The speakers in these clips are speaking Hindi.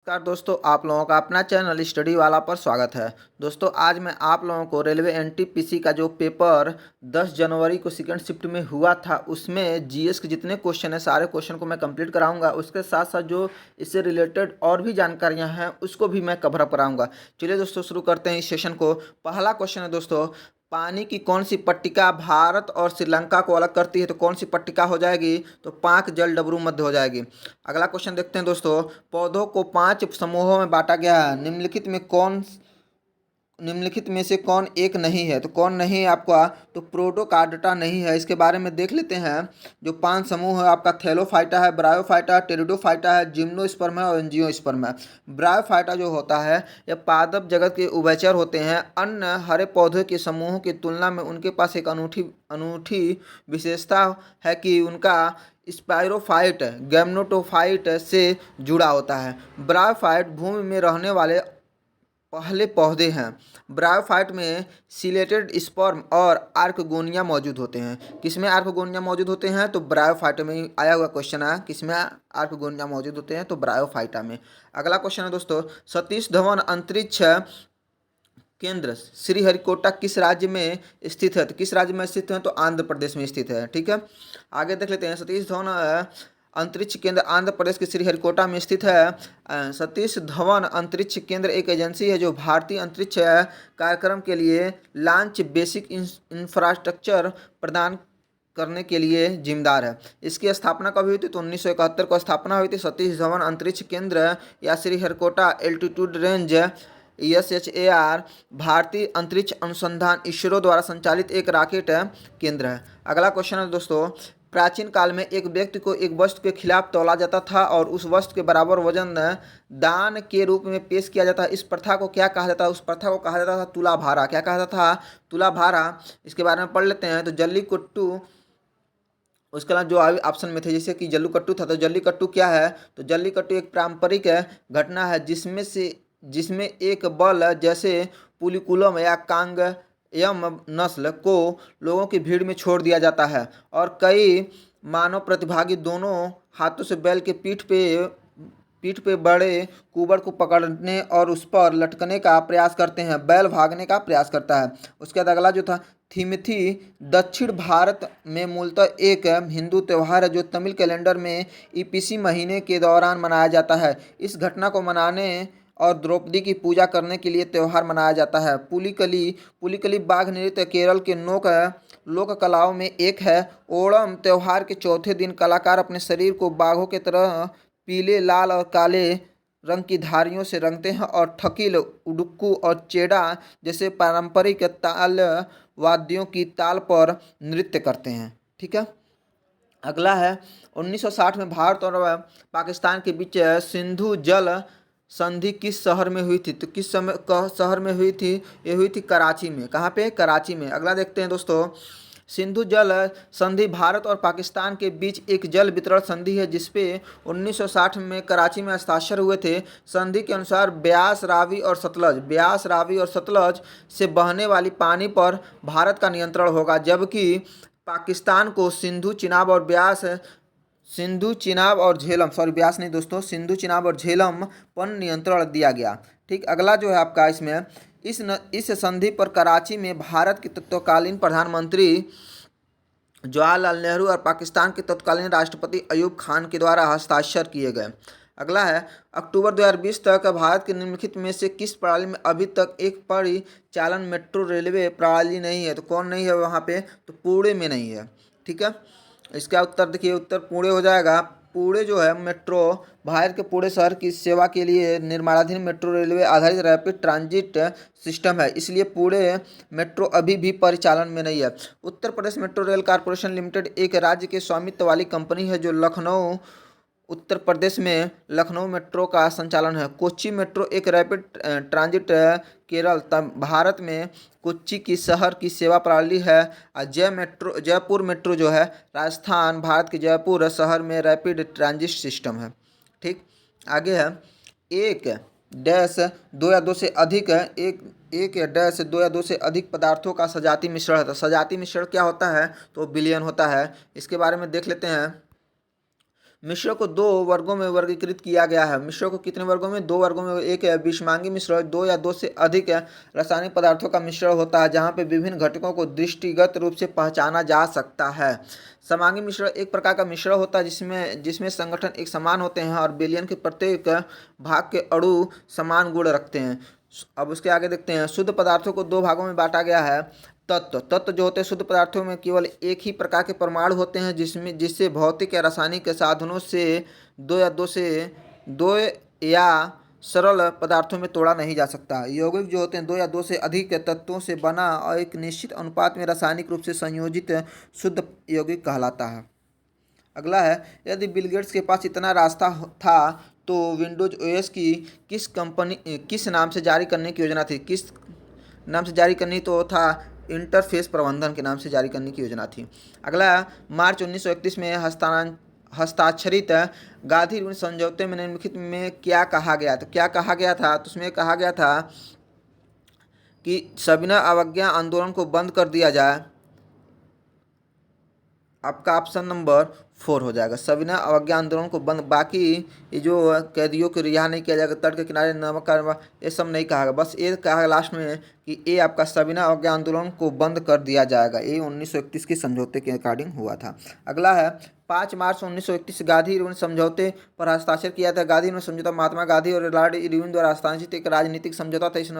नमस्कार दोस्तों, आप लोगों का अपना चैनल स्टडी वाला पर स्वागत है। दोस्तों, आज मैं आप लोगों को रेलवे एनटीपीसी का जो पेपर 10 जनवरी को सेकंड शिफ्ट में हुआ था उसमें जीएस के जितने क्वेश्चन हैं सारे क्वेश्चन को मैं कंप्लीट कराऊंगा। उसके साथ साथ जो इससे रिलेटेड और भी जानकारियां हैं उसको भी मैं कवर अप कराऊंगा। चलिए दोस्तों, शुरू करते हैं इस सेशन को। पहला क्वेश्चन है दोस्तों, पानी की कौन सी पट्टिका भारत और श्रीलंका को अलग करती है? तो कौन सी पट्टिका हो जाएगी? तो पाक जल डबरू मध्य हो जाएगी। अगला क्वेश्चन देखते हैं दोस्तों, पौधों को 5 समूहों में बांटा गया है, निम्नलिखित में से कौन एक नहीं है? तो कौन नहीं है आपका? तो प्रोटोकार्डटा नहीं है। इसके बारे में देख लेते हैं। जो 5 समूह है आपका थैलोफाइटा है, ब्रायोफाइटा है, टेरिडोफाइटा है, जिम्नोस्पर्म है और एंजियोस्पर्म है। ब्रायोफाइटा जो होता है यह पादप जगत के उभयचर होते हैं। अन्य हरे पौधे के समूहों की तुलना में उनके पास एक अनूठी अनूठी विशेषता है कि उनका स्पाइरोफाइट गैम्नोटोफाइट से जुड़ा होता है। ब्रायोफाइट भूमि में रहने वाले पहले पौधे हैं। ब्रायोफाइट में सिलेटेड स्पर्म और आर्कगोनिया मौजूद होते हैं। किसमें आर्कगोनिया मौजूद होते हैं? तो ब्रायोफाइटा में ही आया हुआ क्वेश्चन है, किसमें आर्कगोनिया मौजूद होते हैं? तो ब्रायोफाइटा में। अगला क्वेश्चन है दोस्तों, सतीश धवन अंतरिक्ष केंद्र श्रीहरिकोटा किस राज्य में स्थित है? तो किस राज्य में स्थित है? तो आंध्र प्रदेश में स्थित है। ठीक है, आगे देख लेते हैं। सतीश धवन अंतरिक्ष केंद्र आंध्र प्रदेश के श्रीहरिकोटा में स्थित है। सतीश धवन अंतरिक्ष केंद्र एक एजेंसी है जो भारतीय अंतरिक्ष कार्यक्रम के लिए लॉन्च बेसिक इंफ्रास्ट्रक्चर प्रदान करने के लिए जिम्मेदार है। इसकी स्थापना कब हुई थी? तो 1971 को स्थापना हुई थी। सतीश धवन अंतरिक्ष केंद्र या श्रीहरिकोटा एल्टीट्यूड रेंज SHAR भारतीय अंतरिक्ष अनुसंधान इसरो द्वारा संचालित एक रॉकेट केंद्र है। अगला क्वेश्चन है दोस्तों, प्राचीन काल में एक व्यक्ति को एक वस्तु के खिलाफ तौला जाता था और उस वस्तु के बराबर वजन दान के रूप में पेश किया जाता है। इस प्रथा को क्या कहा जाता है? उस प्रथा को कहा जाता था तुला भारा। क्या कहा जाता था? तुला भारा। इसके बारे में पढ़ लेते हैं। तो जल्लीकट्टू, उसके अलावा जो ऑप्शन में थे जैसे कि जल्लीकट्टू था, तो जल्लीकट्टू क्या है? तो जल्लीकट्टू एक पारंपरिक घटना है जिसमें एक बल जैसे पुलिकुलम या कांगयम नस्ल को लोगों की भीड़ में छोड़ दिया जाता है और कई मानव प्रतिभागी दोनों हाथों से बैल के पीठ पे बड़े कुबड़ को पकड़ने और उस पर लटकने का प्रयास करते हैं। बैल भागने का प्रयास करता है। उसके बाद अगला जो था थिमिथी, दक्षिण भारत में मूलतः एक हिंदू त्यौहार है जो तमिल कैलेंडर में ईपीसी महीने के दौरान मनाया जाता है। इस घटना को मनाने और द्रौपदी की पूजा करने के लिए त्यौहार मनाया जाता है। पुलिकली बाघ नृत्य केरल के लोक कलाओं में एक है। ओणम त्यौहार के चौथे दिन कलाकार अपने शरीर को बाघों की तरह पीले, लाल और काले रंग की धारियों से रंगते हैं और थकिल, उडुक्कू और चेड़ा जैसे पारंपरिक ताल वाद्यों की ताल पर नृत्य करते हैं। ठीक है, अगला है 1960 में भारत और पाकिस्तान के बीच सिंधु जल संधि किस शहर में हुई थी? तो किस शहर में हुई थी? ये हुई थी कराची में। कहाँ पे? कराची में। अगला देखते हैं दोस्तों, सिंधु जल संधि भारत और पाकिस्तान के बीच एक जल वितरण संधि है जिसपे 1960 में कराची में हस्ताक्षर हुए थे। संधि के अनुसार ब्यास, रावी और सतलज से बहने वाली पानी पर भारत का नियंत्रण होगा, जबकि पाकिस्तान को सिंधु चिनाब और झेलम, सॉरी ब्यास नहीं दोस्तों, सिंधु चिनाब और झेलम पर नियंत्रण दिया गया। ठीक, अगला जो है आपका इसमें इस संधि पर कराची में भारत के तत्कालीन प्रधानमंत्री जवाहरलाल नेहरू और पाकिस्तान के तत्कालीन राष्ट्रपति अयूब खान के द्वारा हस्ताक्षर किए गए। अगला है अक्टूबर 2020 तक भारत के निम्नलिखित में से किस प्रणाली में अभी तक एक परिचालन मेट्रो रेलवे प्रणाली नहीं है? तो कौन नहीं है वहाँ पे? तो पुणे में नहीं है। ठीक है, इसका उत्तर देखिए, उत्तर पुणे हो जाएगा। पुणे जो है मेट्रो भारत के पुणे शहर की सेवा के लिए निर्माणाधीन मेट्रो रेलवे आधारित रैपिड ट्रांजिट सिस्टम है, इसलिए पुणे मेट्रो अभी भी परिचालन में नहीं है। Uttar Pradesh metro rail corporation limited एक राज्य के स्वामित्व वाली कंपनी है जो उत्तर प्रदेश में लखनऊ मेट्रो का संचालन है। कोच्चि मेट्रो एक रैपिड ट्रांजिट केरल भारत में कोच्चि की शहर की सेवा प्रणाली है। जयपुर मेट्रो जो है राजस्थान भारत के जयपुर शहर में रैपिड ट्रांजिट सिस्टम है। ठीक, आगे है एक या दो या दो से अधिक पदार्थों का सजाती मिश्रण है। तो सजाती मिश्रण क्या होता है? तो विलयन होता है। इसके बारे में देख लेते हैं। मिश्र को दो वर्गों में वर्गीकृत किया गया है। मिश्र को कितने वर्गों में? दो वर्गों में। एक है विषमांगी मिश्र, दो या दो से अधिक रासायनिक पदार्थों का मिश्रण होता है जहाँ पे विभिन्न घटकों को दृष्टिगत रूप से पहचाना जा सकता है। समांगी मिश्रण एक प्रकार का मिश्रण होता है जिसमें जिसमें संगठन एक समान होते हैं और विलयन के प्रत्येक भाग के अणु समान गुण रखते हैं। अब उसके आगे देखते हैं, शुद्ध पदार्थों को दो भागों में बांटा गया है। तत्व तत्व जो होते हैं शुद्ध पदार्थों में केवल एक ही प्रकार के परमाणु होते हैं जिससे भौतिक या रासायनिक साधनों से दो या सरल पदार्थों में तोड़ा नहीं जा सकता। यौगिक जो होते हैं दो या दो से अधिक तत्वों से बना और एक निश्चित अनुपात में रासायनिक रूप से संयोजित शुद्ध यौगिक कहलाता है। अगला है, यदि बिल गेट्स के पास इतना रास्ता था तो विंडोज ओएस की किस नाम से जारी करने की योजना थी? किस नाम से जारी करनी? तो था इंटरफेस प्रबंधन के नाम से जारी करने की योजना थी। अगला, मार्च 1931 में हस्ताक्षरित गांधी समझौते में निम्नलिखित में क्या कहा गया? तो क्या कहा गया था? तो उसमें कहा गया था कि सविनय अवज्ञा आंदोलन को बंद कर दिया जाए। आपका ऑप्शन नंबर 4 हो जाएगा, सविनय अवज्ञा आंदोलन को बंद। बाकी ये जो कैदियों को रिहा नहीं किया जाएगा, तट के किनारे नमक का, ये सब नहीं कहा, बस ये कहा लास्ट में कि ये आपका सविनय अवज्ञा आंदोलन को बंद कर दिया जाएगा। ये 1931 के समझौते के अकॉर्डिंग हुआ था। अगला है, 5 मार्च 1931 गांधी इरविन समझौते पर हस्ताक्षर किया था। गांधी इरविन समझौता महात्मा गांधी और लॉर्ड इरविन द्वारा हस्ताक्षरित एक राजनीतिक समझौता था। इस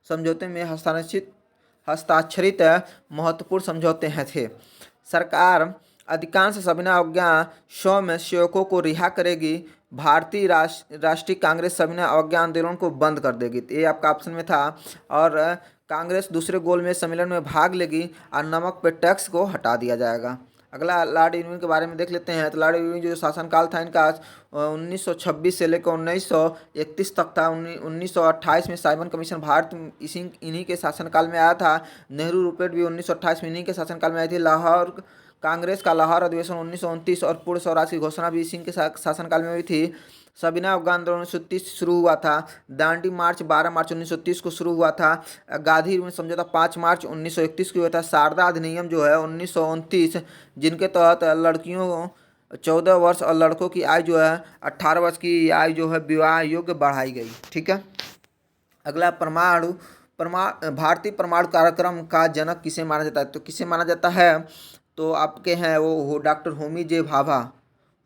समझौते में हस्ताक्षरित महत्वपूर्ण समझौते हैं थे। सरकार अधिकांश सविनय अवज्ञा में सेवकों को रिहा करेगी। भारतीय राष्ट्रीय कांग्रेस सविनय अवज्ञा आंदोलन को बंद कर देगी। ये आपका ऑप्शन में था। और कांग्रेस दूसरे गोलमेज सम्मेलन में भाग लेगी और नमक पे टैक्स को हटा दिया जाएगा। अगला, लॉर्ड इरविन के बारे में देख लेते हैं। तो लॉर्ड इरविन जो शासनकाल था इनका 1926 से लेकर 1931 तक था। 1928 में साइमन कमीशन भारत इन्हीं के शासनकाल में आया था। नेहरू रिपोर्ट भी 1928 में इन्हीं के शासनकाल में आई थी। लाहौर कांग्रेस का लाहौर अधिवेशन 1929 और पूर्ण स्वराज की घोषणा भी इसी के शासनकाल में हुई थी। सविनय अवज्ञा आंदोलन 1930 शुरू हुआ था। दांडी मार्च 12 मार्च 1930 को शुरू हुआ था। गांधी इरविन समझौता 5 मार्च 1931 को हुआ था। शारदा अधिनियम जो है 1929, जिनके तहत लड़कियों 14 वर्ष और लड़कों की आयु जो है 18 वर्ष की आयु जो है विवाह योग्य बढ़ाई गई। ठीक है। अगला, भारतीय परमाणु कार्यक्रम का जनक किसे माना जाता है? तो किसे माना जाता है? तो आपके हैं वो डॉक्टर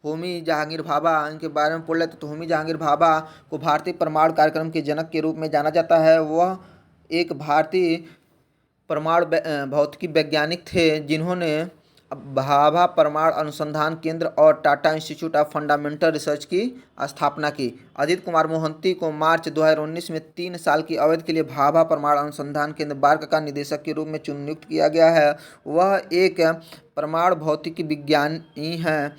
होमी जहांगीर भाभा, इनके बारे में पढ़ लेते। तो होमी जहांगीर भाभा को भारतीय परमाणु कार्यक्रम के जनक के रूप में जाना जाता है। वह एक भारतीय परमाणु भौतिकी वैज्ञानिक थे जिन्होंने भाभा परमाणु अनुसंधान केंद्र और Tata institute of fundamental research की स्थापना की। अजीत कुमार मोहंती को मार्च 2019 में 3 साल की अवधि के लिए भाभा परमाणु अनुसंधान केंद्र बार्क का निदेशक के रूप में नियुक्त किया गया है। वह एक परमाणु भौतिकी विज्ञानी हैं।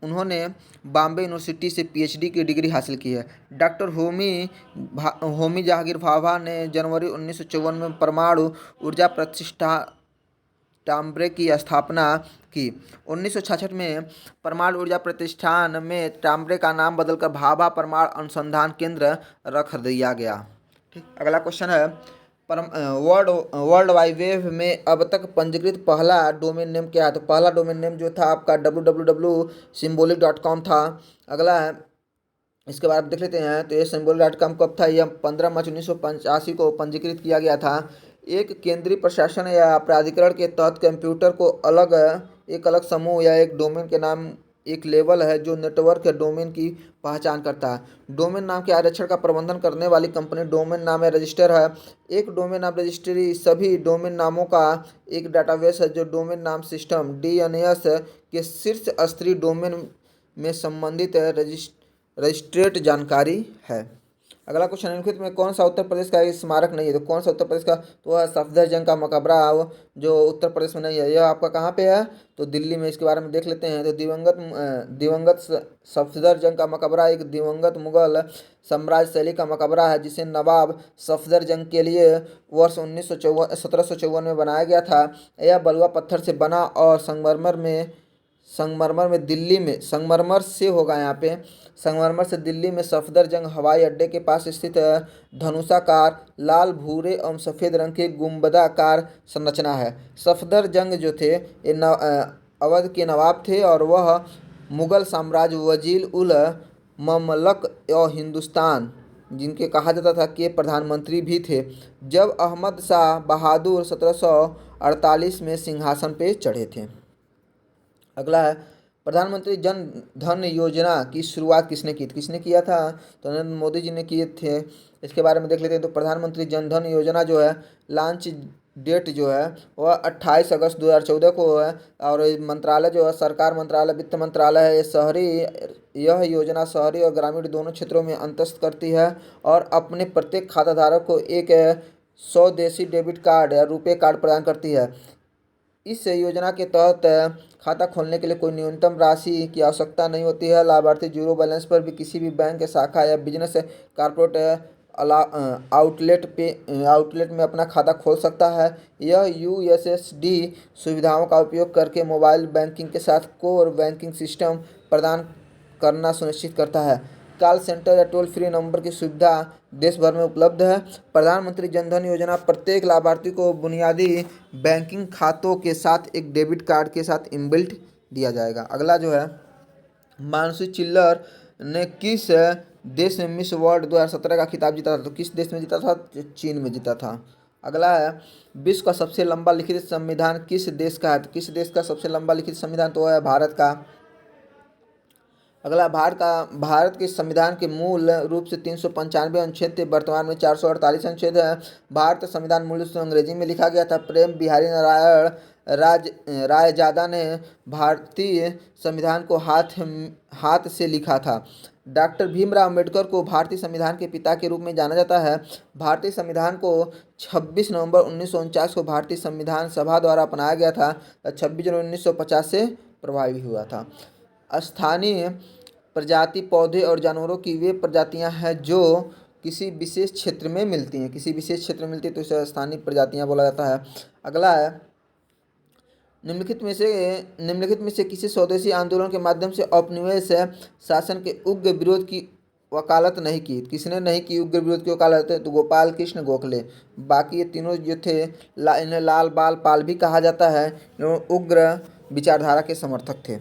उन्होंने बॉम्बे यूनिवर्सिटी से पीएचडी की डिग्री हासिल की है। डॉक्टर होमी जहांगीर भाभा ने जनवरी 1954 में परमाणु ऊर्जा प्रतिष्ठान टाम्ब्रे की स्थापना की। 1966 में परमाणु ऊर्जा प्रतिष्ठान में टाम्ब्रे का नाम बदलकर भाभा परमाणु अनुसंधान केंद्र रख दिया गया। ठीक। अगला क्वेश्चन है, वर्ल्ड वाइड वेब में अब तक पंजीकृत पहला डोमेन नेम क्या है? तो पहला डोमेन नेम जो था आपका www.symbolic.com था। अगला है, इसके बाद देख लेते हैं। तो ये symbolic.com कब था? यह 15 मार्च 1985 को पंजीकृत किया गया था। एक केंद्रीय प्रशासन या प्राधिकरण के तहत कंप्यूटर को एक अलग समूह या एक डोमेन के नाम एक लेवल है जो नेटवर्क या डोमेन की पहचान करता है। डोमेन नाम के आरक्षण का प्रबंधन करने वाली कंपनी डोमेन नाम रजिस्टर है। एक डोमेन नाम रजिस्ट्री सभी डोमेन नामों का एक डाटाबेस है जो डोमेन नाम सिस्टम डीएनएस के शीर्ष स्तरीय डोमेन में संबंधित रजिस्ट्रेट जानकारी है। अगला क्वेश्चन, निम्नलिखित में कौन सा उत्तर प्रदेश का स्मारक नहीं है? तो कौन सा उत्तर प्रदेश का? तो है सफदरजंग का मकबरा, जो उत्तर प्रदेश में नहीं है। यह आपका कहाँ पे है? तो दिल्ली में। इसके बारे में देख लेते हैं। तो दिवंगत सफदरजंग का मकबरा एक दिवंगत मुगल साम्राज्य शैली का मकबरा है जिसे नवाब सफदरजंग के लिए वर्ष 1754 में बनाया गया था। यह बलुआ पत्थर से बना और संगमरमर से दिल्ली में सफदरजंग हवाई अड्डे के पास स्थित धनुषाकार लाल भूरे एवं सफ़ेद रंग की गुंबदाकार संरचना है। सफदरजंग जो थे ये अवध के नवाब थे और वह मुगल साम्राज्य वजीर उल ममलक हिंदुस्तान, जिनके कहा जाता था कि ये प्रधानमंत्री भी थे, जब अहमद शाह बहादुर 1748 में सिंहासन पे चढ़े थे। अगला है, प्रधानमंत्री जन धन योजना की शुरुआत किसने की थी? किसने किया था? तो नरेंद्र मोदी जी ने किए थे। इसके बारे में देख लेते हैं। तो प्रधानमंत्री जन धन योजना जो है, लॉन्च डेट जो है वह 28 अगस्त 2014 को है। और ये मंत्रालय जो है, सरकार मंत्रालय, वित्त मंत्रालय है। यह योजना शहरी और ग्रामीण दोनों क्षेत्रों में अंतस्थ करती है और अपने प्रत्येक खाताधारक को एक स्वदेशी डेबिट कार्ड या रुपे कार्ड प्रदान करती है। इस योजना के तहत खाता खोलने के लिए कोई न्यूनतम राशि की आवश्यकता नहीं होती है। लाभार्थी जीरो बैलेंस पर भी किसी भी बैंक शाखा या बिजनेस कॉर्पोरेट आउटलेट में अपना खाता खोल सकता है। यह यूएसएसडी सुविधाओं का उपयोग करके मोबाइल बैंकिंग के साथ कोर बैंकिंग सिस्टम प्रदान करना सुनिश्चित करता है। कॉल सेंटर या टोल फ्री नंबर की सुविधा देश भर में उपलब्ध है। प्रधानमंत्री जन धन योजना प्रत्येक लाभार्थी को बुनियादी बैंकिंग खातों के साथ एक डेबिट कार्ड के साथ इनबिल्ट दिया जाएगा। अगला जो है, मानसी चिल्लर ने किस देश में मिस वर्ल्ड 2017 का खिताब जीता था? तो किस देश में जीता था? चीन में जीता था। अगला है, विश्व का सबसे लंबा लिखित संविधान किस देश का है? तो किस देश का सबसे लंबा लिखित संविधान? तो है भारत का। अगला, भारत के संविधान के मूल रूप से 395 अनुच्छेद थे, वर्तमान में 448 अनुच्छेद है। भारत संविधान मूल रूप से अंग्रेजी में लिखा गया था। प्रेम बिहारी नारायण रायजादा ने भारतीय संविधान को हाथ से लिखा था। डॉक्टर भीमराव अम्बेडकर को भारतीय संविधान के पिता के रूप में जाना जाता है। भारतीय संविधान को 26 नवंबर 1949 को भारतीय संविधान सभा द्वारा अपनाया गया था। 26 जनवरी 1950 से प्रभावी हुआ था। स्थानीय प्रजाति पौधे और जानवरों की वे प्रजातियां हैं जो किसी विशेष क्षेत्र में मिलती हैं। किसी विशेष क्षेत्र में मिलती है तो इसे स्थानीय प्रजातियां बोला जाता है। अगला है, निम्नलिखित में से किसी स्वदेशी आंदोलन के माध्यम से औपनिवेश शासन के उग्र विरोध की वकालत नहीं की? किसने नहीं की उग्र विरोध की वकालत? तो गोपाल कृष्ण गोखले। बाकी ये तीनों जो थे, इन्हें लाल बाल पाल भी कहा जाता है। उग्र विचारधारा के समर्थक थे।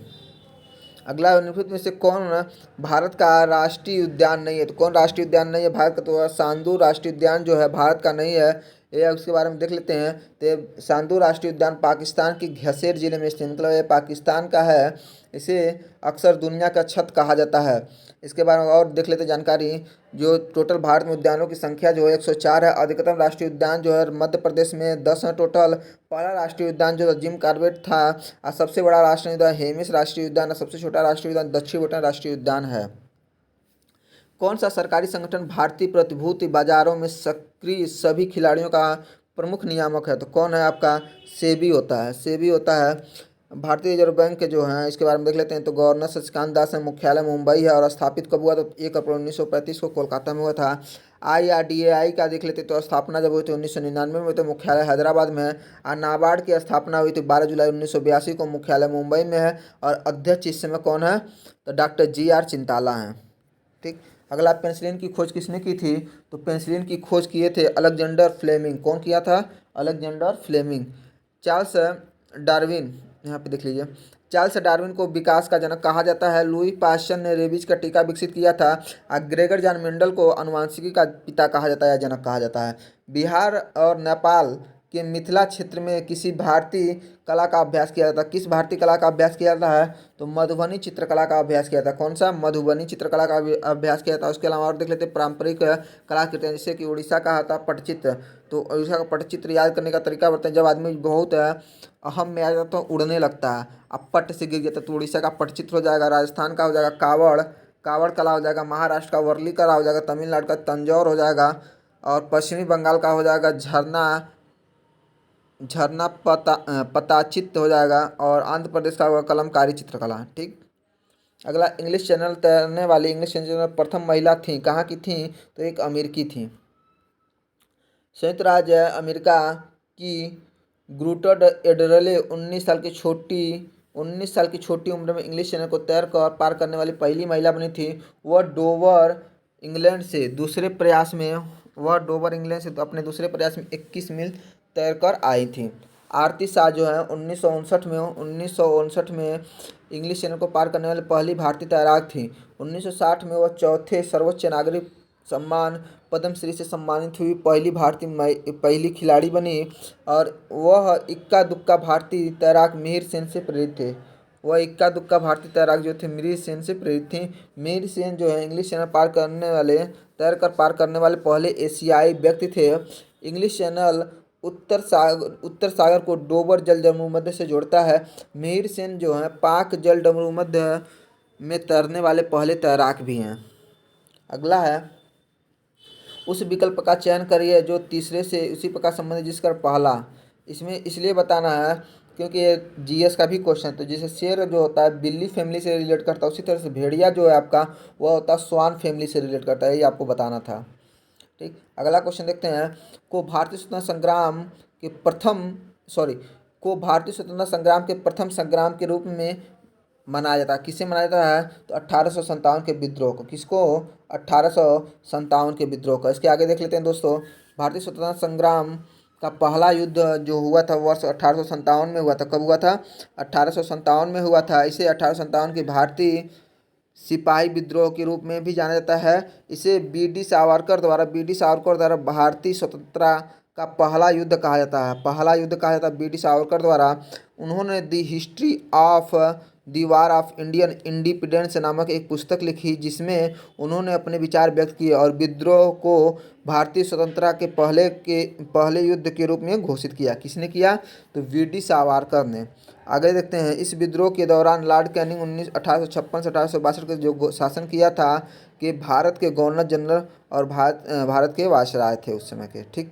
अगला, निम्नलिखित में से कौन भारत का राष्ट्रीय उद्यान नहीं है? तो कौन राष्ट्रीय उद्यान नहीं है भारत का? तो सांदू राष्ट्रीय उद्यान जो है भारत का नहीं है। ये उसके बारे में देख लेते हैं। तो सांदू राष्ट्रीय उद्यान पाकिस्तान के घसेर जिले में स्थित, मतलब ये पाकिस्तान का है। इसे अक्सर दुनिया का छत कहा जाता है। इसके बारे में और देख लेते हैं जानकारी। जो टोटल भारत में उद्यानों की संख्या जो है 104 है। अधिकतम राष्ट्रीय उद्यान जो है मध्य प्रदेश में 10 है टोटल। पहला राष्ट्रीय उद्यान जो जिम कॉर्बेट था। और सबसे बड़ा राष्ट्रीय उद्यान हेमिस राष्ट्रीय उद्यान, और सबसे छोटा राष्ट्रीय उद्यान दक्षिण भूटान राष्ट्रीय उद्यान है। कौन सा सरकारी संगठन भारतीय प्रतिभूति बाजारों में सक्रिय सभी खिलाड़ियों का प्रमुख नियामक है? तो कौन है आपका? सेबी होता है। सेबी होता है भारतीय रिजर्व बैंक के जो हैं। इसके बारे में देख लेते हैं। तो गवर्नर शशिकांत दास है। मुख्यालय मुंबई है और स्थापित कब हुआ? तो 1 अप्रैल 1935 को कोलकाता में हुआ था। IRDAI का देख लेते हैं। तो स्थापना जब हुई थी 1999 में, तो मुख्यालय हैदराबाद में है। और नाबार्ड की स्थापना हुई थी 12 जुलाई 1982 को, मुख्यालय मुंबई में है। और अध्यक्ष इस समय कौन है? तो डॉक्टर GR चिंताला हैं। ठीक। अगला, पेंसिलिन की खोज किसने की थी? तो पेंसिलिन की खोज किए थे अलेक्जेंडर फ्लेमिंग। कौन किया था? Alexander Fleming. चार्ल्स डार्विन, यहाँ पे देख लीजिए, चार्ल्स डार्विन को विकास का जनक कहा जाता है। लुई पाश्चर ने रेबीज का टीका विकसित किया था। ग्रेगर जॉन मेंडल को अनुवांशिकी का पिता कहा जाता है या जनक कहा जाता है। बिहार और नेपाल के मिथिला क्षेत्र में किसी भारतीय कला का अभ्यास किया जाता है। किस भारतीय कला का अभ्यास किया जाता है? तो मधुबनी चित्रकला का अभ्यास किया जाता है। कौन सा? मधुबनी चित्रकला का अभ्यास किया जाता है। उसके अलावा और देख लेते हैं पारंपरिक कलाकृतियाँ, जैसे कि उड़ीसा का आता है पटचित्र। तो उड़ीसा का पटचित्र याद करने का तरीका बताएं। जब आदमी बहुत अहम में आ जाता तो उड़ने लगता है, अब पट से गिर जाता, तो उड़ीसा का पटचित्र हो जाएगा। राजस्थान का हो जाएगा कावड़ कला हो जाएगा। महाराष्ट्र का वर्ली कला हो जाएगा। तमिलनाडु का तंजौर हो जाएगा। और पश्चिमी बंगाल का हो जाएगा झरना पताचित्त हो जाएगा। और आंध्र प्रदेश का होगा कलमकारी चित्रकला। ठीक। अगला, इंग्लिश चैनल तैरने वाली इंग्लिश चैनल में प्रथम महिला थी, कहाँ की थी? तो एक अमेरिकी थी। संयुक्त राज्य अमेरिका की ग्रुटड एडरले 19 साल की छोटी उम्र में इंग्लिश चैनल को तैर कर पार करने वाली पहली महिला बनी थी। वह डोवर इंग्लैंड से दूसरे प्रयास में अपने दूसरे प्रयास में 21 मील तैर कर आई थी। आरती शाह जो है 1959 में इंग्लिश चैनल को पार करने वाली पहली भारतीय तैराक थी। 1960 में वह चौथे सर्वोच्च नागरिक सम्मान पद्मश्री से सम्मानित हुई पहली पहली खिलाड़ी बनी और वह इक्का दुक्का भारतीय तैराक मिहिर सेन से प्रेरित थे। वह इक्का दुक्का भारतीय तैराक जो थे मिहिर सेन से प्रेरित थी। मिहिर सेन जो है इंग्लिश चैनल पार करने वाले पहले एशियाई व्यक्ति थे। इंग्लिश चैनल उत्तर सागर को डोबर जलसमूह से जोड़ता है। मिहिर सेन जो है पाक जलसमूह में तैरने वाले पहले तैराक भी हैं। अगला है, उस विकल्प का चयन करिए जो तीसरे से उसी प्रकार संबंधित जिसका पहला। इसमें इसलिए बताना है क्योंकि ये जीएस का भी क्वेश्चन है। तो जैसे शेर जो होता है बिल्ली फैमिली से रिलेट करता है, उसी तरह से भेड़िया जो है आपका वह होता है स्वान फैमिली से रिलेट करता है। ये आपको बताना था। ठीक, अगला क्वेश्चन देखते हैं। को भारतीय स्वतंत्रता संग्राम के प्रथम संग्राम के रूप में मनाया जाता है। किसे मनाया जाता है? तो 1857 के विद्रोह को। किसको? 1857 के विद्रोह को। इसके आगे देख लेते हैं दोस्तों। भारतीय स्वतंत्रता संग्राम का पहला युद्ध जो हुआ था वर्ष 1857 में हुआ था। कब हुआ था? 1857 में हुआ था। इसे 1857 की भारतीय सिपाही विद्रोह के रूप में भी जाना जाता है। इसे बी डी सावरकर द्वारा भारतीय स्वतंत्रता का पहला युद्ध कहा जाता है। बी डी सावरकर द्वारा उन्होंने the history of the war of Indian independence नामक एक पुस्तक लिखी जिसमें उन्होंने अपने विचार व्यक्त किए और विद्रोह को भारतीय स्वतंत्रता के पहले युद्ध के रूप में घोषित किया। किसने किया? तो वी डी सावरकर ने। आगे देखते हैं। इस विद्रोह के दौरान लॉर्ड कैनिंग 1856 से 1862 के जो शासन किया था कि भारत के गवर्नर जनरल और भारत के वायसराय थे उस समय के। ठीक,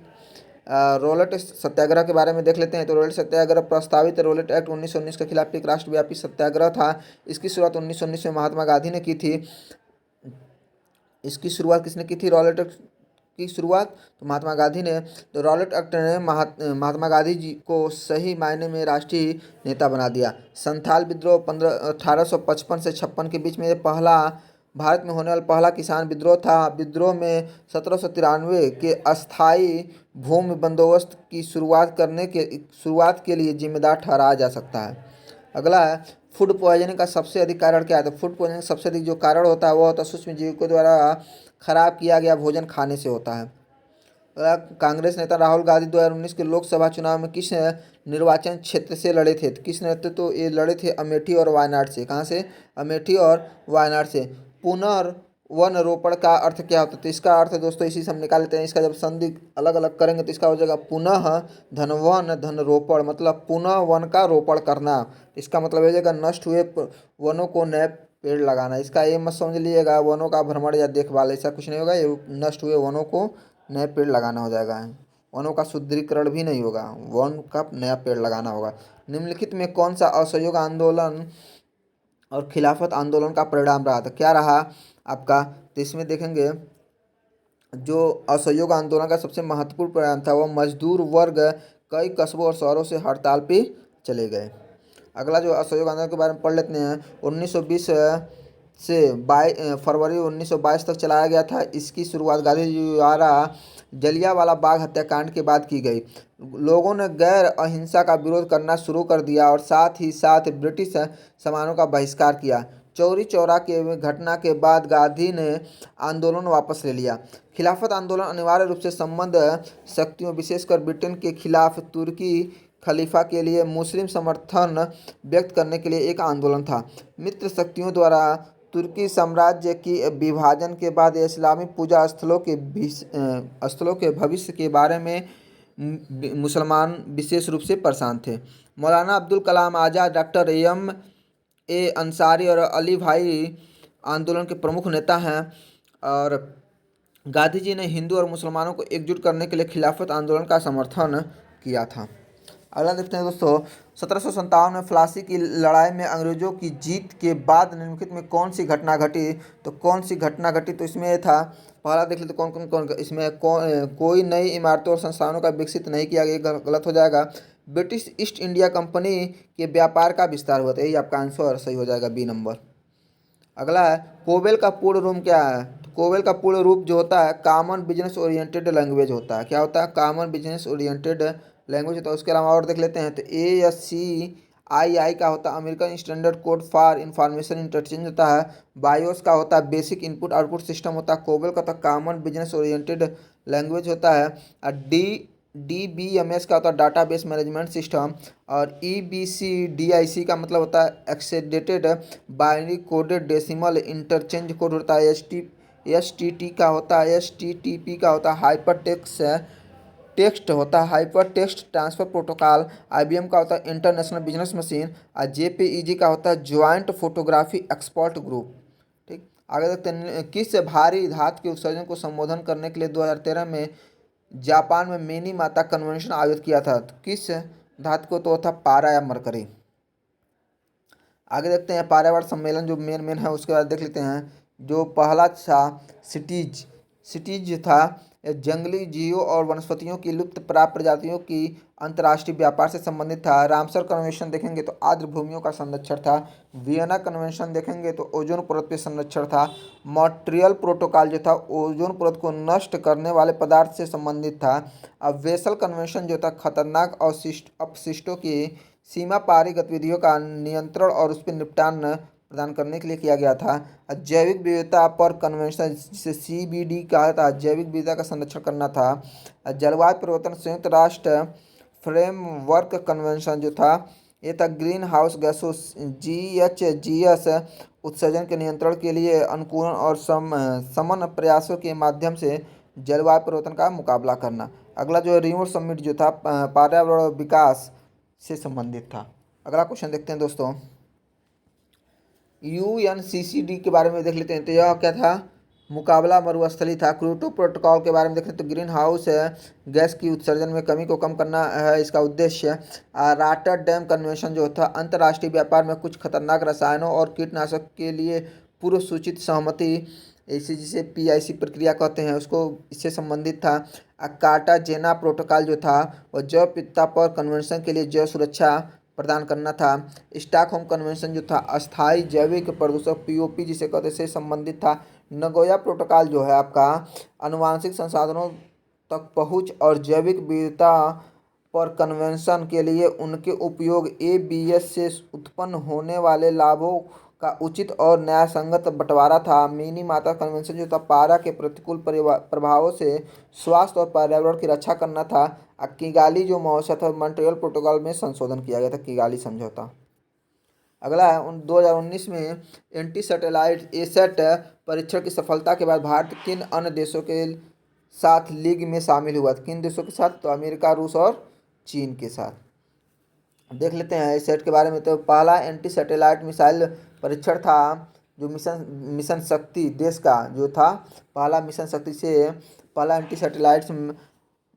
रोलेट सत्याग्रह के बारे में देख लेते हैं। तो रोलेट सत्याग्रह प्रस्तावित रोलेट एक्ट 1919 के खिलाफ एक राष्ट्रव्यापी सत्याग्रह था। इसकी शुरुआत 1919 में महात्मा गांधी ने की थी। इसकी शुरुआत किसने की थी? रोलेट एक्ट की शुरुआत तो महात्मा गांधी ने। तो रोलेट एक्ट ने महात्मा गांधी जी को सही मायने में राष्ट्रीय नेता बना दिया। संथाल विद्रोह 1855 से 56 के बीच में पहला भारत में होने वाला पहला किसान विद्रोह था। विद्रोह में 1793 के अस्थायी भूमि बंदोबस्त की शुरुआत के लिए जिम्मेदार ठहराया जा सकता है। अगला है, फूड पॉइजनिंग का सबसे अधिक कारण क्या है? तो फूड पॉइजनिंग का सबसे अधिक जो कारण होता है वह होता है सूक्ष्म जीवों के द्वारा खराब किया गया भोजन खाने से होता है। कांग्रेस नेता राहुल गांधी 2019 के लोकसभा चुनाव में किस निर्वाचन क्षेत्र से लड़े थे? तो किस नेतृत्व? तो ये लड़े थे अमेठी और वायनाड से। कहाँ से? अमेठी और वायनाड से। पुनर्वन रोपण का अर्थ क्या होता है? तो इसका अर्थ दोस्तों इसी से हम निकाल लेते हैं। इसका जब संधि अलग अलग करेंगे तो इसका हो जाएगा पुनः धनवन धन रोपण, मतलब पुनः वन का रोपण करना। इसका मतलब हो जाएगा नष्ट हुए वनों को नए पेड़ लगाना। इसका ये मत समझ लीजिएगा वनों का भ्रमण या देखभाल, ऐसा कुछ नहीं होगा। ये नष्ट हुए वनों को नए पेड़ लगाना हो जाएगा। वनों का शुद्धिकरण भी नहीं होगा, वन का नया पेड़ लगाना होगा। निम्नलिखित में कौन सा असहयोग आंदोलन और खिलाफत आंदोलन का परिणाम रहा? तो क्या रहा आपका? तो इसमें देखेंगे जो असहयोग आंदोलन का सबसे महत्वपूर्ण परिणाम था वह मजदूर वर्ग कई कस्बों और शहरों से हड़ताल पे चले गए। अगला जो असहयोग आंदोलन के बारे में पढ़ लेते हैं। 1920 से फरवरी 1922 तक चलाया गया था। इसकी शुरुआत गांधी जी द्वारा जलियांवाला बाग हत्याकांड के बाद की गई। लोगों ने गैर अहिंसा का विरोध करना शुरू कर दिया और साथ ही साथ ब्रिटिश सामानों का बहिष्कार किया। चौरी चौरा के घटना के बाद गांधी ने आंदोलन वापस ले लिया। खिलाफत आंदोलन अनिवार्य रूप से संबद्ध शक्तियों विशेषकर ब्रिटेन के खिलाफ तुर्की खलीफा के लिए मुस्लिम समर्थन व्यक्त करने के लिए एक आंदोलन था। मित्र शक्तियों द्वारा तुर्की साम्राज्य की विभाजन के बाद इस्लामी पूजा स्थलों के भविष्य के बारे में मुसलमान विशेष रूप से परेशान थे। मौलाना अब्दुल कलाम आज़ाद, डॉक्टर M.A. अंसारी और अली भाई आंदोलन के प्रमुख नेता हैं और गांधी जी ने हिंदू और मुसलमानों को एकजुट करने के लिए खिलाफत आंदोलन का समर्थन किया था। अगला देखते हैं दोस्तों। 1757 में प्लासी की लड़ाई में अंग्रेजों की जीत के बाद निम्नलिखित में कौन सी घटना घटी? तो कौन सी घटना घटी? तो इसमें ये था, पहला देख लेते कौन इसमें कोई नई इमारतों और संस्थानों का विकसित नहीं किया गया, गलत हो जाएगा। ब्रिटिश ईस्ट इंडिया कंपनी के व्यापार का विस्तार हुआ था, यही आपका आंसर सही हो जाएगा, बी नंबर। अगला है, कोवेल का पूर्ण रूप क्या है? तो कोवेल का पूर्ण रूप जो होता है कॉमन बिजनेस ओरिएंटेड लैंग्वेज होता है। क्या होता है? कॉमन बिजनेस ओरिएंटेड लैंग्वेज होता है। उसके अलावा और देख लेते हैं। तो ASCII आई का होता है American standard code for information interchange होता है। बायोस का होता है बेसिक इनपुट आउटपुट सिस्टम होता है। कोबल का होता है कॉमन बिजनेस ओरिएंटेड लैंग्वेज होता है। और DBMS का होता है डाटाबेस मैनेजमेंट सिस्टम। और EBCDIC का मतलब होता है extended binary coded decimal interchange code होता है। STT का होता है STTP का होता है हाइपर टेक्स्ट होता है hyper text transfer protocol. IBM का होता है इंटरनेशनल बिजनेस मशीन। और JPEG का होता है ज्वाइंट फोटोग्राफी एक्सपर्ट ग्रुप। ठीक, आगे देखते हैं किस भारी धातु के उत्सर्जन को संबोधन करने के लिए 2013 में जापान में मिनीमाता कन्वेंशन आयोजित किया था। तो किस धातु को, तो था पारा या मरकरी। आगे देखते हैं पर्यावरण सम्मेलन जो मेन है उसके बाद देख लेते हैं। जो पहला था सिटीज था जंगली जीवों और वनस्पतियों की लुप्त प्राप्त प्रजातियों की अंतर्राष्ट्रीय व्यापार से संबंधित था। रामसर कन्वेंशन देखेंगे तो आर्द्र भूमियों का संरक्षण था। वियना कन्वेंशन देखेंगे तो ओजोन परत पे संरक्षण था। मॉन्ट्रियल प्रोटोकॉल जो था ओजोन परत को नष्ट करने वाले पदार्थ से संबंधित था। अब वेसल कन्वेंशन जो था खतरनाक अपशिष्टों की सीमा पारी गतिविधियों का नियंत्रण और उस पर निपटान प्रदान करने के लिए किया गया था। जैविक विविधता पर कन्वेंशन जिसे CBD कहा था जैविक विविधता का संरक्षण करना था। जलवायु परिवर्तन संयुक्त राष्ट्र फ्रेमवर्क कन्वेंशन जो था ये था ग्रीन हाउस गैसों GHGs उत्सर्जन के नियंत्रण के लिए अनुकूलन और समन प्रयासों के माध्यम से जलवायु परिवर्तन का मुकाबला करना। अगला जो है रियो समिट जो था पर्यावरण विकास से संबंधित था। अगला क्वेश्चन देखते हैं दोस्तों। UNCCD के बारे में देख लेते हैं। तो यह क्या था, मुकाबला मरुस्थली था। क्योटो प्रोटोकॉल के बारे में देखें तो ग्रीन हाउस गैस की उत्सर्जन में कमी को कम करना है इसका उद्देश्य। रॉटरडैम कन्वेंशन जो था अंतर्राष्ट्रीय व्यापार में कुछ खतरनाक रसायनों और कीटनाशक के लिए पूर्व सूचित सहमति इसे जिसे PIC प्रक्रिया कहते हैं उसको इससे संबंधित था। कार्टाजेना प्रोटोकॉल जो था वह जैव विविधता पर कन्वेंशन के लिए जैव सुरक्षा प्रदान करना था। स्टॉकहोम कन्वेंशन जो था अस्थायी जैविक प्रदूषक POP जिसे कहते से संबंधित था। नगोया प्रोटोकॉल जो है आपका आनुवांशिक संसाधनों तक पहुंच और जैविक विविधता पर कन्वेंशन के लिए उनके उपयोग ABS से उत्पन्न होने वाले लाभों का उचित और न्यायसंगत बंटवारा था। मिनीमाता कन्वेंशन जो था पारा के प्रतिकूल प्रभावों से स्वास्थ्य और पर्यावरण की रक्षा करना था। किगाली जो महोत्सव था मॉन्ट्रियल प्रोटोकॉल में संशोधन किया गया था किगाली समझौता। अगला है 2019 में एंटी सैटेलाइट एसेट परीक्षण की सफलता के बाद भारत किन अन्य देशों के साथ लीग में शामिल हुआ? किन देशों के साथ? तो अमेरिका, रूस और चीन के साथ। देख लेते हैं एसेट के बारे में। तो पहला एंटी सैटेलाइट मिसाइल परीक्षण था जो मिशन शक्ति देश का जो था पहला मिशन शक्ति से पहला एंटी सैटेलाइट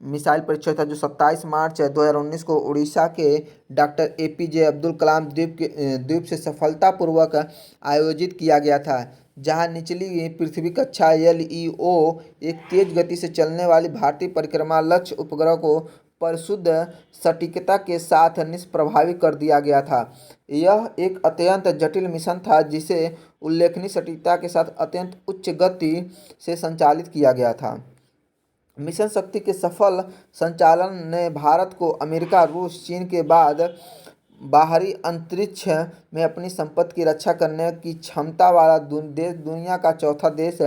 मिसाइल परीक्षण था जो 27 मार्च 2019 को उड़ीसा के डॉक्टर APJ अब्दुल कलाम द्वीप से सफलतापूर्वक आयोजित किया गया था, जहां निचली पृथ्वी कक्षा LEO एक तेज गति से चलने वाली भारतीय परिक्रमा लक्ष्य उपग्रह को परिशुद्ध सटीकता के साथ निष्प्रभावी कर दिया गया था। यह एक अत्यंत जटिल मिशन था जिसे उल्लेखनीय सटीकता के साथ अत्यंत उच्च गति से संचालित किया गया था। मिशन शक्ति के सफल संचालन ने भारत को अमेरिका, रूस, चीन के बाद बाहरी अंतरिक्ष में अपनी संपत्ति की रक्षा करने की क्षमता वाला देश दुनिया का चौथा देश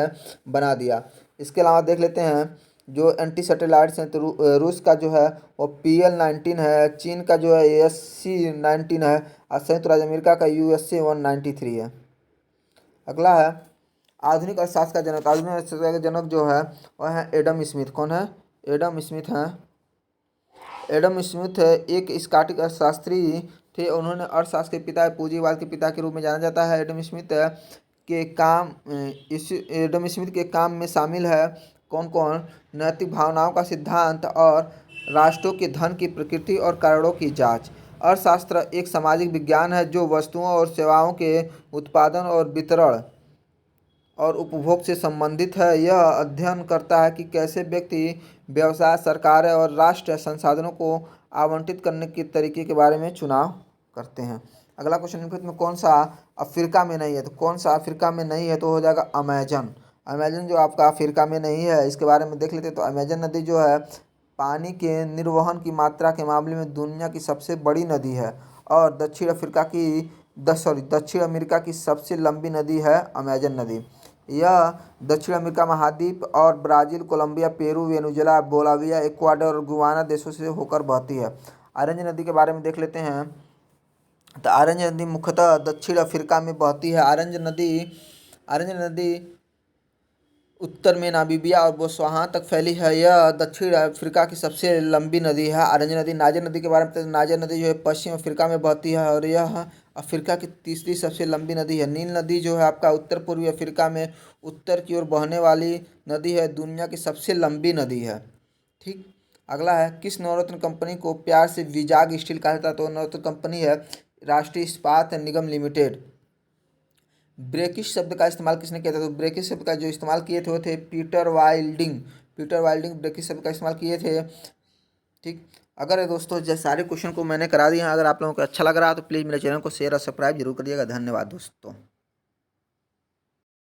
बना दिया। इसके अलावा देख लेते हैं जो एंटी सैटेलाइट्स हैं। तो रूस का जो है वो PL-19 है, चीन का जो है SC-19 है और संयुक्त राज्य अमेरिका का USA-193 है। अगला है आधुनिक अर्थशास्त्र का जनक। आधुनिक अर्थशास्त्र का जनक जो है वह है एडम स्मिथ। कौन है? एडम स्मिथ हैं। एडम स्मिथ एक स्कॉटिश अर्थशास्त्री थे। उन्होंने अर्थशास्त्र के पिता, पूंजीवाद के पिता के रूप में जाना जाता है। एडम स्मिथ के काम में शामिल है कौन कौन? नैतिक भावनाओं का सिद्धांत और राष्ट्रों के धन की प्रकृति और कारणों की जांच। अर्थशास्त्र एक सामाजिक विज्ञान है जो वस्तुओं और सेवाओं के उत्पादन और वितरण और उपभोग से संबंधित है। यह अध्ययन करता है कि कैसे व्यक्ति, व्यवसाय, सरकारें और राष्ट्र संसाधनों को आवंटित करने के तरीके के बारे में चुनाव करते हैं। अगला क्वेश्चन निम्नलिखित में कौन सा अफ्रीका में नहीं है? तो कौन सा अफ्रीका में नहीं है? तो हो जाएगा अमेजन। अमेजन जो आपका अफ्रीका में नहीं है इसके बारे में देख लेते हैं। तो अमेजन नदी जो है पानी के निर्वहन की मात्रा के मामले में दुनिया की सबसे बड़ी नदी है और दक्षिण अमेरिका की सबसे लंबी नदी है अमेजन नदी। यह दक्षिण अमेरिका महाद्वीप और Brazil, Colombia, Peru, Venezuela, Bolivia, Ecuador और गुयाना देशों से होकर बहती है। ऑरेंज नदी के बारे में देख लेते हैं। तो ऑरेंज नदी मुख्यतः दक्षिण अफ्रीका में बहती है। ऑरेंज नदी उत्तर में नामीबिया और बोत्सवाना तक फैली है। यह दक्षिण अफ्रीका की सबसे लंबी नदी है ऑरेंज नदी। नाइजर नदी के बारे में, तो नाइजर नदी जो है पश्चिम अफ्रीका में बहती है और यह अफ्रीका की तीसरी सबसे लंबी नदी है। नील नदी जो है आपका उत्तर पूर्वी अफ्रीका में उत्तर की ओर बहने वाली नदी है, दुनिया की सबसे लंबी नदी है। ठीक, अगला है, किस नवरत्न कंपनी को प्यार से विजाग स्टील कहा जाता है? तो नवरत्न कंपनी है राष्ट्रीय इस्पात निगम लिमिटेड। ब्रेकिश शब्द का इस्तेमाल किसने किया था? तो ब्रेकिश शब्द का जो इस्तेमाल किए थे वो थे पीटर वाइल्डिंग ब्रेकिश शब्द का इस्तेमाल किए थे। ठीक, अगर ये दोस्तों जो सारे क्वेश्चन को मैंने करा दिए हैं, अगर आप लोगों को अच्छा लग रहा है तो प्लीज़ मेरे चैनल को शेयर और सब्सक्राइब जरूर करिएगा। धन्यवाद दोस्तों।